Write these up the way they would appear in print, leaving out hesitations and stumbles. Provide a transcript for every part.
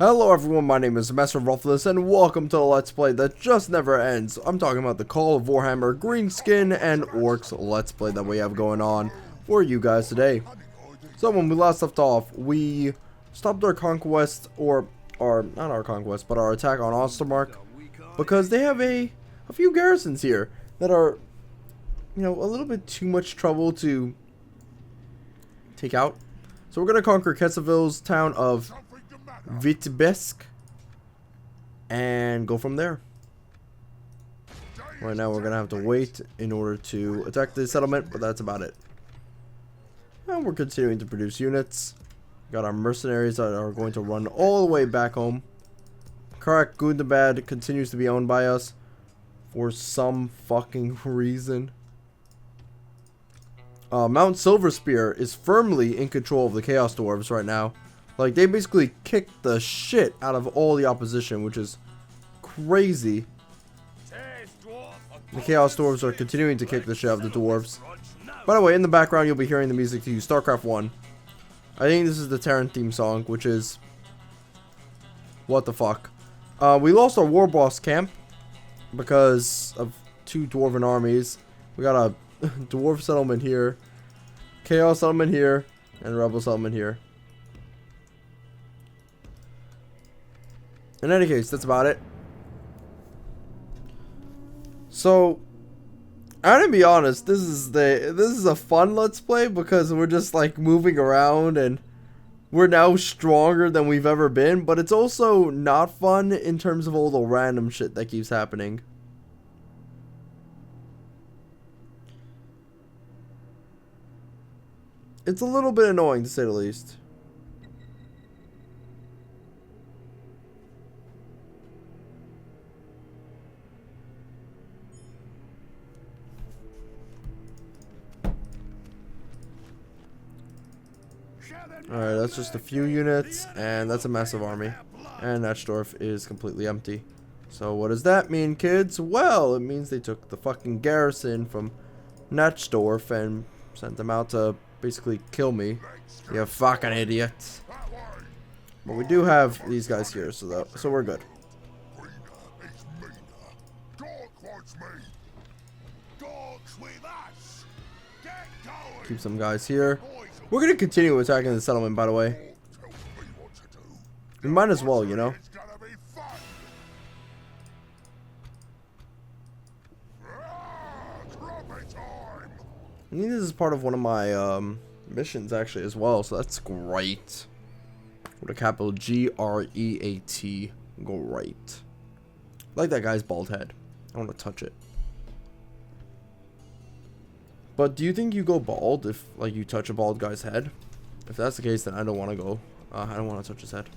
Hello everyone, my name is Masterofroflness and welcome to the Let's Play that just never ends. I'm talking about the Call of Warhammer Greenskin and Orcs Let's Play that we have going on for you guys today. So when we last left off, we stopped our conquest, or not our conquest, but our attack on Ostermark, because they have a few garrisons here that are, you know, a little bit too much trouble to take out. So we're going to conquer Kesseville's town of Vitebsk and go from there. Right now we're gonna have to wait in order to attack the settlement, but that's about it. And we're continuing to produce units. Got our mercenaries that are going to run all the way back home. Karak Gundabad continues to be owned by us for some fucking reason. Mount Silverspear is firmly in control of the Chaos Dwarves right now. Like, they basically kicked the shit out of all the opposition, which is crazy. The Chaos Dwarves are continuing to kick the shit out of the Dwarves. By the way, in the background, you'll be hearing the music to StarCraft 1. I think this is the Terran theme song, which is... what the fuck. We lost our War Boss camp because of two Dwarven armies. We got a Dwarf settlement here, Chaos settlement here, and Rebel settlement here. In any case, that's about it. So, I'm gonna be honest, this is a fun Let's Play because we're just like moving around and we're now stronger than we've ever been, but it's also not fun in terms of all the random shit that keeps happening. It's a little bit annoying to say the least. Alright, that's just a few units, and that's a massive army. And Natchdorf is completely empty. So what does that mean, kids? Well, it means they took the fucking garrison from Natchdorf and sent them out to basically kill me. You fucking idiots. But we do have these guys here, so we're good. Keep some guys here. We're gonna continue attacking the settlement, by the way. We might as well, you know. I think this is part of one of my missions actually as well, so that's great. With a capital G-R-E-A-T. Great. I like that guy's bald head. I want to touch it. But do you think you go bald if, like, you touch a bald guy's head? If that's the case, then I don't want to go. I don't want to touch his head.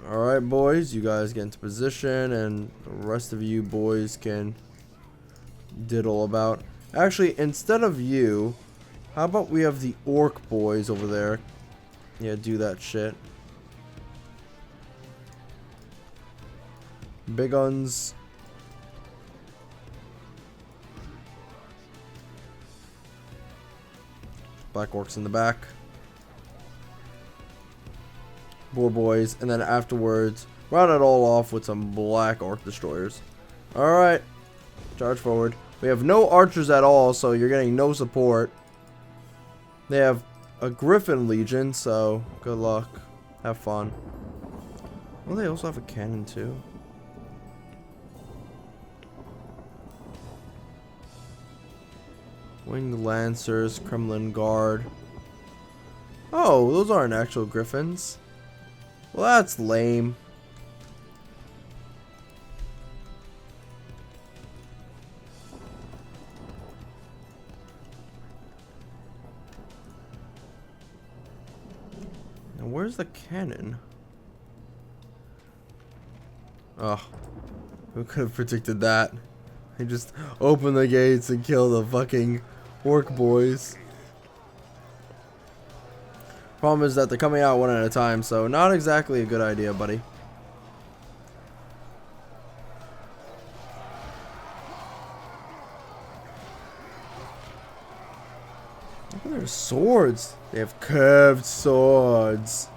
Alright, boys. You guys get into position, and the rest of you boys can diddle about. Actually, instead of you, how about we have the orc boys over there? Yeah, do that shit. Big guns. Black orcs in the back. Boar boys. And then afterwards, round it all off with some black orc destroyers. Alright. Charge forward. We have no archers at all, so you're getting no support. They have a Griffin Legion, so good luck. Have fun. Well, they also have a cannon too. Winged Lancers, Kremlin Guard. Oh, those aren't actual Griffins. Well, that's lame. Now, where's the cannon? Oh, who could have predicted that? They just open the gates and kill the fucking orc boys. Problem is that they're coming out one at a time, so not exactly a good idea, buddy. Look at their swords. They have curved swords.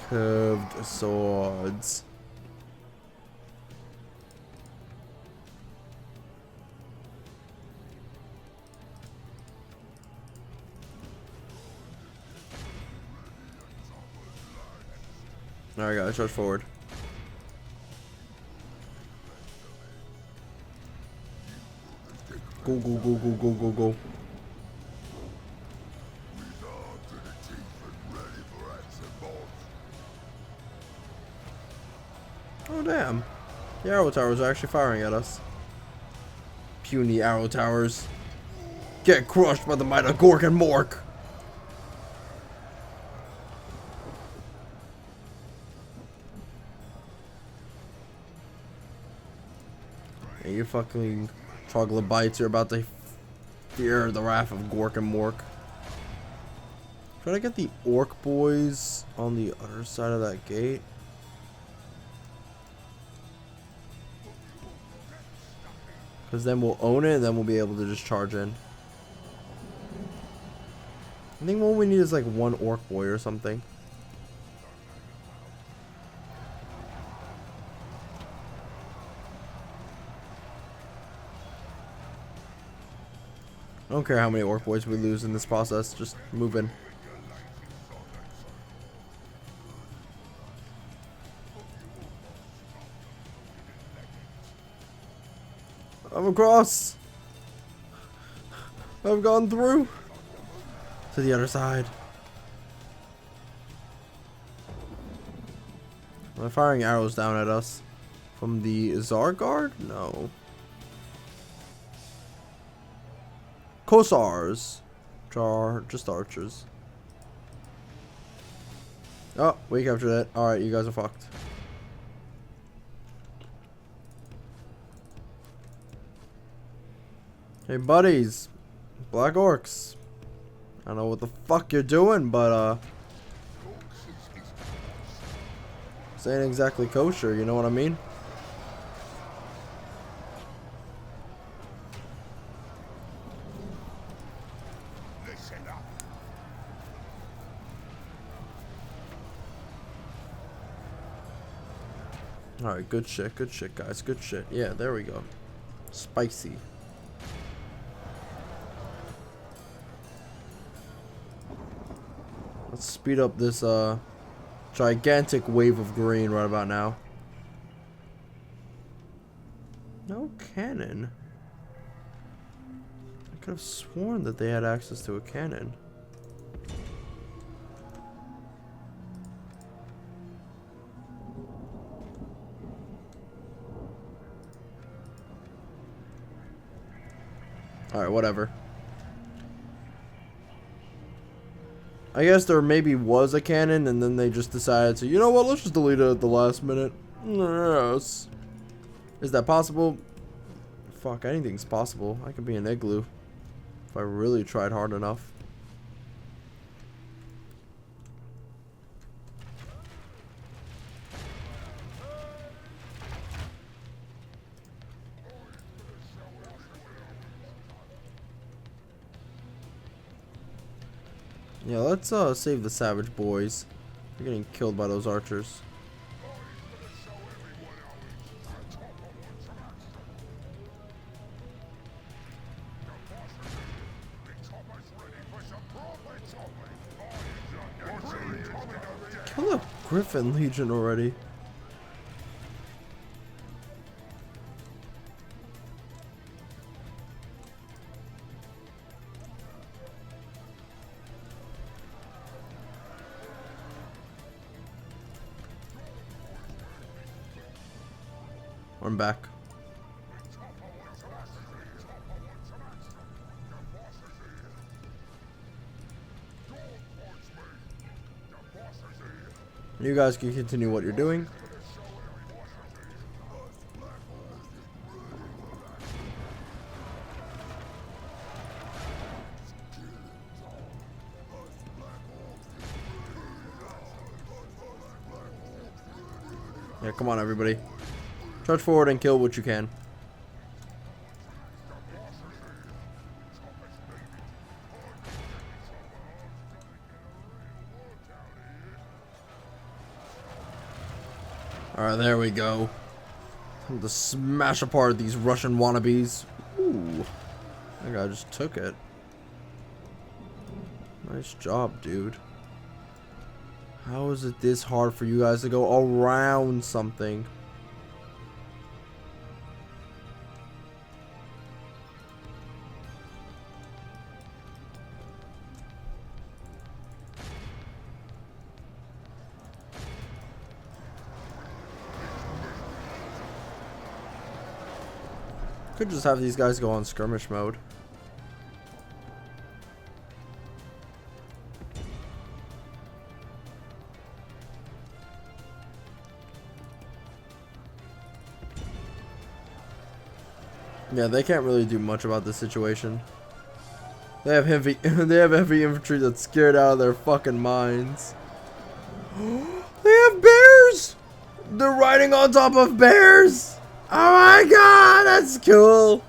Curved swords. Alright guys, charge forward. Go, go, go, go, go, go, go. Oh damn. The arrow towers are actually firing at us. Puny arrow towers. Get crushed by the might of Gork and Mork. Hey, you fucking troglodytes, you're about to fear the wrath of Gork and Mork. Try to get the orc boys on the other side of that gate. Because then we'll own it and then we'll be able to just charge in. I think what we need is like one orc boy or something. I don't care how many orc boys we lose in this process, just move in. I'm across. I've gone through to the other side. Am I firing arrows down at us from the Zargard? No. Kossars. Just archers. Oh, we captured it. Alright, you guys are fucked. Hey buddies, black orcs. I don't know what the fuck you're doing, but this ain't exactly kosher, you know what I mean? Alright, good shit, guys, good shit. Yeah, there we go. Spicy. Let's speed up this gigantic wave of green right about now. No cannon. I could have sworn that they had access to a cannon. Alright, whatever. I guess there maybe was a cannon and then they just decided to, you know what, let's just delete it at the last minute. Yes. Is that possible? Fuck, anything's possible. I could be an igloo if I really tried hard enough. Yeah, let's save the savage boys. They're getting killed by those archers. Kill a Griffin Legion already. I'm back. You guys can continue what you're doing. Yeah, come on everybody. Charge forward and kill what you can. Alright, there we go. Time to smash apart these Russian wannabes. Ooh. That guy just took it. Nice job, dude. How is it this hard for you guys to go around something? Could just have these guys go on skirmish mode. Yeah, they can't really do much about this situation. They have heavy infantry that's scared out of their fucking minds. They have bears! They're riding on top of bears! Oh my god, that's cool!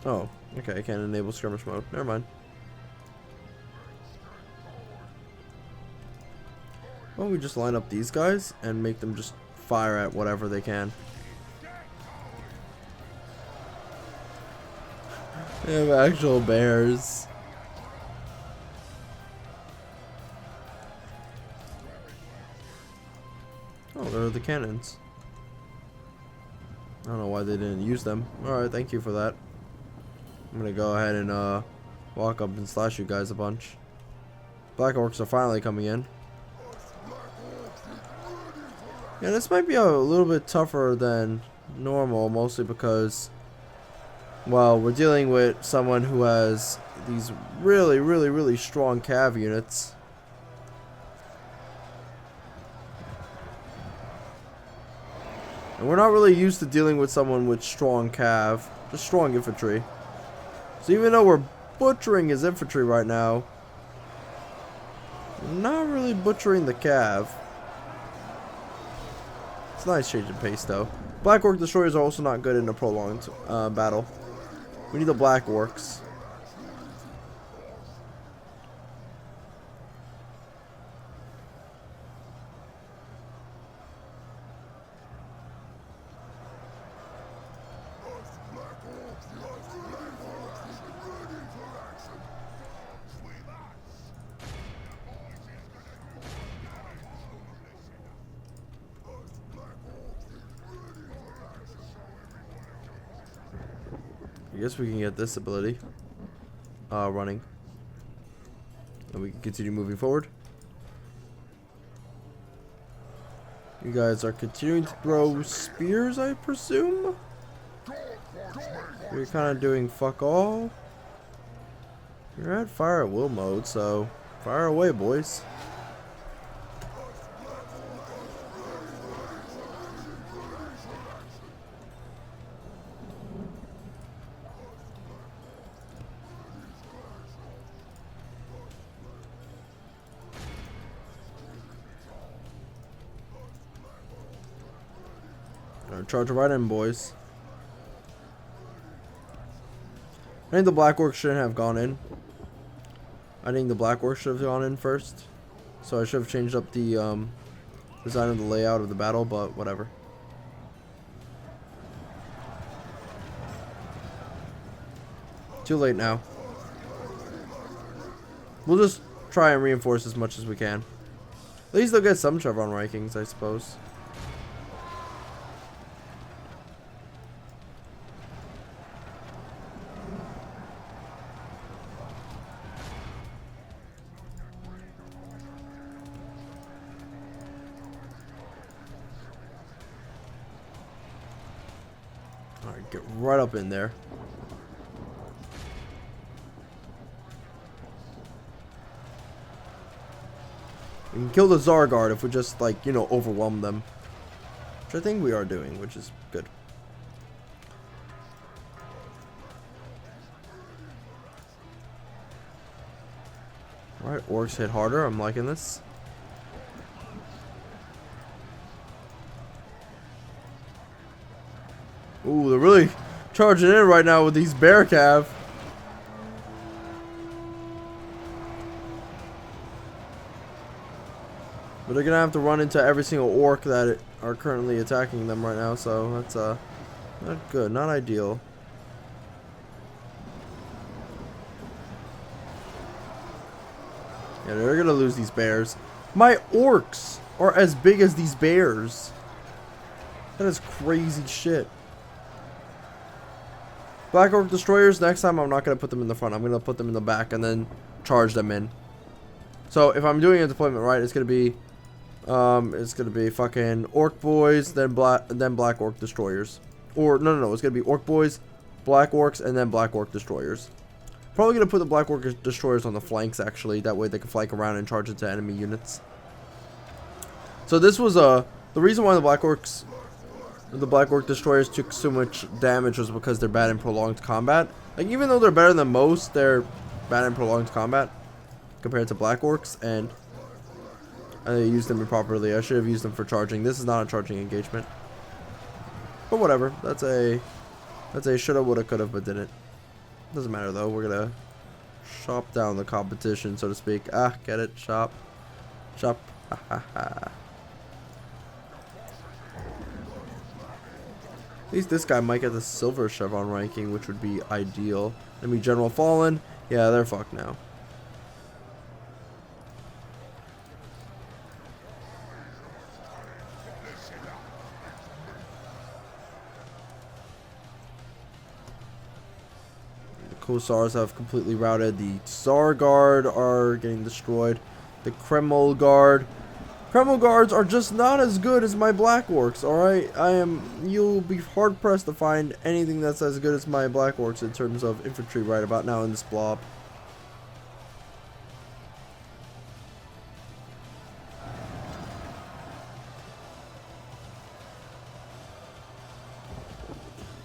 Oh, okay, I can't enable skirmish mode. Never mind. Why don't we just line up these guys and make them just fire at whatever they can. They have actual bears. Oh, they're the cannons. I don't know why they didn't use them. Alright, thank you for that. I'm gonna go ahead and walk up and slash you guys a bunch. Black Orcs are finally coming in. Yeah, this might be a little bit tougher than normal, mostly because, well, we're dealing with someone who has these really strong cav units. And we're not really used to dealing with someone with strong cav, just strong infantry. So even though we're butchering his infantry right now, we're not really butchering the cav. It's a nice change in pace though. Black Orc destroyers are also not good in a prolonged battle. We need the Black Orcs. I guess we can get this ability running, and we can continue moving forward. You guys are continuing to throw spears, I presume? You're kind of doing fuck all. You're at fire at will mode, so fire away, boys. Charge right in, boys. I think the Black Orcs shouldn't have gone in. I think the Black Orcs should have gone in first. So I should have changed up the design of the layout of the battle, but whatever. Too late now. We'll just try and reinforce as much as we can. At least they'll get some Chevron rankings, I suppose. Alright, get right up in there. We can kill the Zargard if we just, like, you know, overwhelm them. Which I think we are doing, which is good. Alright, orcs hit harder. I'm liking this. Ooh, they're really charging in right now with these bear cav. But they're gonna have to run into every single orc that are currently attacking them right now, so that's not good, not ideal. Yeah, they're gonna lose these bears. My orcs are as big as these bears. That is crazy shit. Black Orc Destroyers, next time I'm not going to put them in the front. I'm going to put them in the back and then charge them in. So if I'm doing a deployment right, it's going to be fucking Orc Boys, then Black Orc Destroyers. Or, no, it's going to be Orc Boys, Black Orcs, and then Black Orc Destroyers. Probably going to put the Black Orc Destroyers on the flanks, actually. That way they can flank around and charge into enemy units. So this was the reason why the Black Orc Destroyers took so much damage was because they're bad in prolonged combat. Like, even though they're better than most, they're bad in prolonged combat compared to Black Orcs, and I used them improperly. I should have used them for charging. This is not a charging engagement. But whatever. That's a shoulda, woulda, coulda, but didn't. Doesn't matter though. We're gonna shop down the competition, so to speak. Ah, get it? Shop. Shop. Ha ha ha. At least this guy might get the silver chevron ranking, which would be ideal. Enemy General fallen. Yeah, they're fucked now. The Cossars have completely routed. The Tsar Guard are getting destroyed. The Kreml Guard. Kreml Guards are just not as good as my Black Orcs, alright? You'll be hard pressed to find anything that's as good as my Black Orcs in terms of infantry right about now in this blob.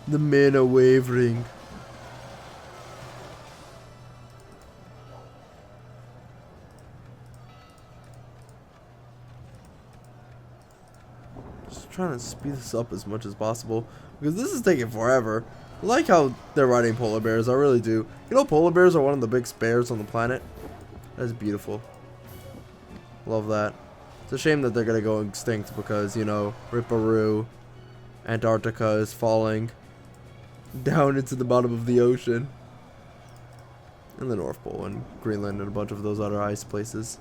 The men are wavering. Trying to speed this up as much as possible because this is taking forever. I like how they're riding polar bears. I really do. You know, polar bears are one of the biggest bears on the planet. That's beautiful. Love that. It's a shame that they're gonna go extinct because, you know, Ripperoo, Antarctica is falling down into the bottom of the ocean, and the North Pole and Greenland and a bunch of those other ice places.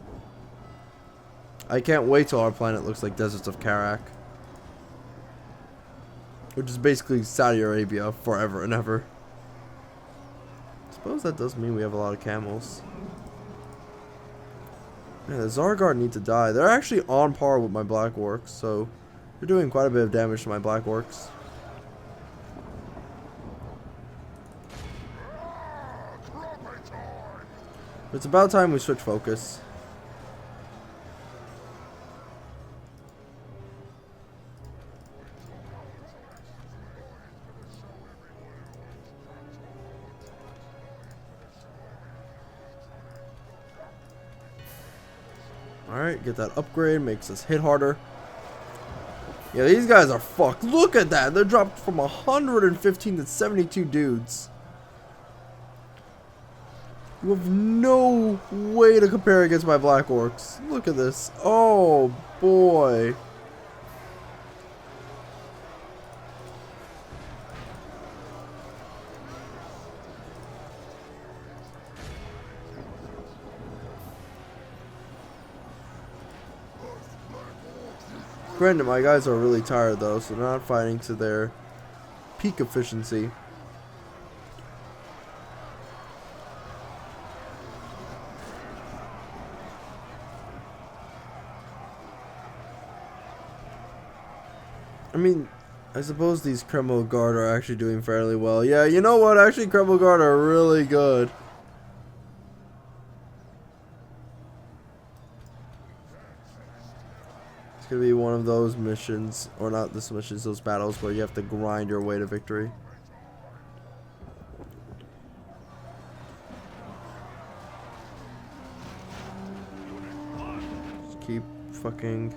I can't wait till our planet looks like Deserts of Karak, which is basically Saudi Arabia forever and ever. I suppose that does mean we have a lot of camels. Man, the Zargard need to die. They're actually on par with my Black Orcs, so they're doing quite a bit of damage to my Black Orcs. It's about time we switch focus. Alright, get that upgrade, makes us hit harder. Yeah, these guys are fucked. Look at that. They're dropped from 115 to 72 dudes. You have no way to compare against my Black Orcs. Look at this. Oh, boy. Granted, my guys are really tired though, so they're not fighting to their peak efficiency. I mean, I suppose these Kreml Guard are actually doing fairly well. Yeah, you know what? Actually, Kreml Guard are really good. It's gonna be one of those missions, or not this missions, those battles where you have to grind your way to victory. keep fucking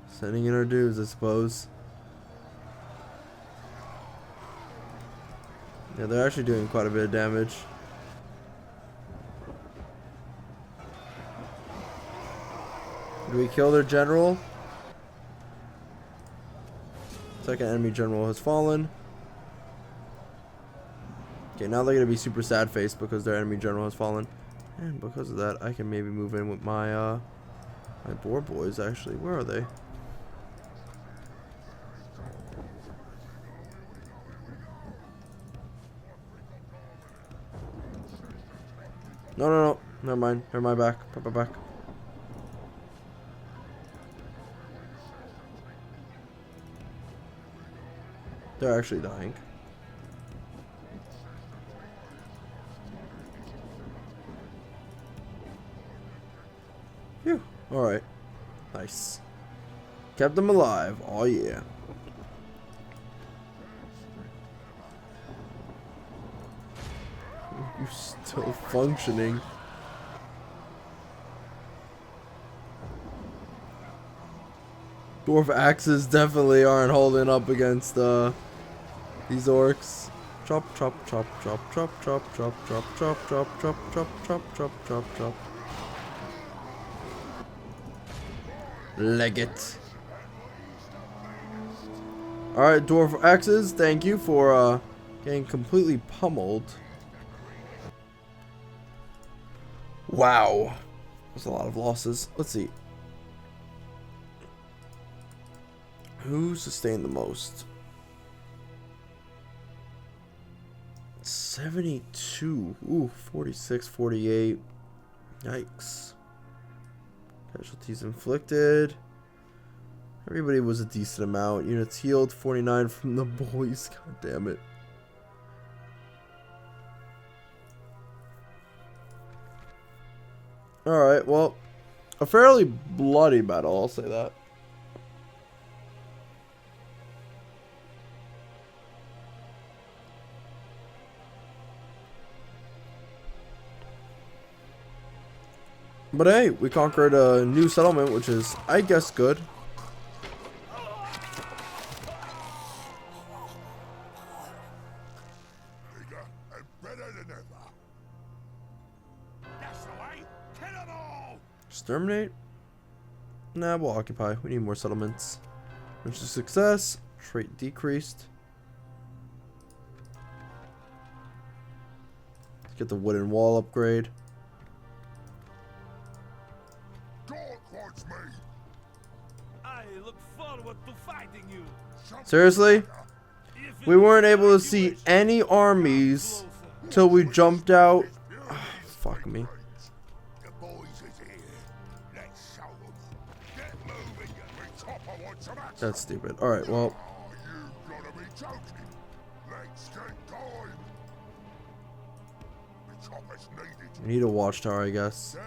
sending in our dudes, I suppose. Yeah, they're actually doing quite a bit of damage. Do we kill their general? Second enemy general has fallen. Okay, now they're gonna be super sad faced because their enemy general has fallen. And because of that, I can maybe move in with my my boar boys actually. Where are they? No. Never mind. Never mind back. Put my back. They're actually dying. Phew. Alright. Nice. Kept them alive. Oh yeah. You're still functioning. Dwarf axes definitely aren't holding up against these orcs. Chop, chop, chop, chop, chop, chop, chop, chop, chop, chop, chop, chop, chop, chop, chop, chop. Leg it. Alright, dwarf axes, thank you for getting completely pummeled. Wow. There's a lot of losses. Let's see. Who sustained the most? 72. Ooh, 46, 48. Yikes. Casualties inflicted. Everybody was a decent amount. Units healed. 49 from the boys. God damn it. Alright, well, a fairly bloody battle, I'll say that. But hey, we conquered a new settlement, which is, I guess, good. Exterminate? Nah, we'll occupy. We need more settlements. Which is success. Trait decreased. Let's get the wooden wall upgrade. Seriously? We weren't able to see any armies till we jumped out. Oh, fuck me. That's stupid. Alright, well. We need a watchtower, I guess.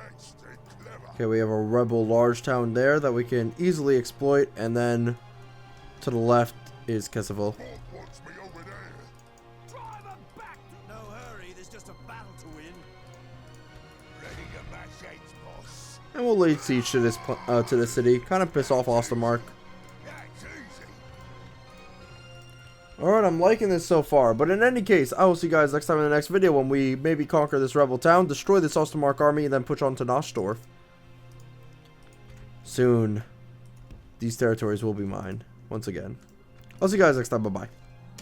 Okay, we have a rebel large town there that we can easily exploit, and then to the left is Kesseville. And we'll lay siege to this city. Kind of piss off Ostermark. Alright, I'm liking this so far. But in any case, I will see you guys next time in the next video when we maybe conquer this rebel town, destroy this Ostermark army, and then push on to Nostorf. Soon, these territories will be mine once again. I'll see you guys next time. Bye-bye.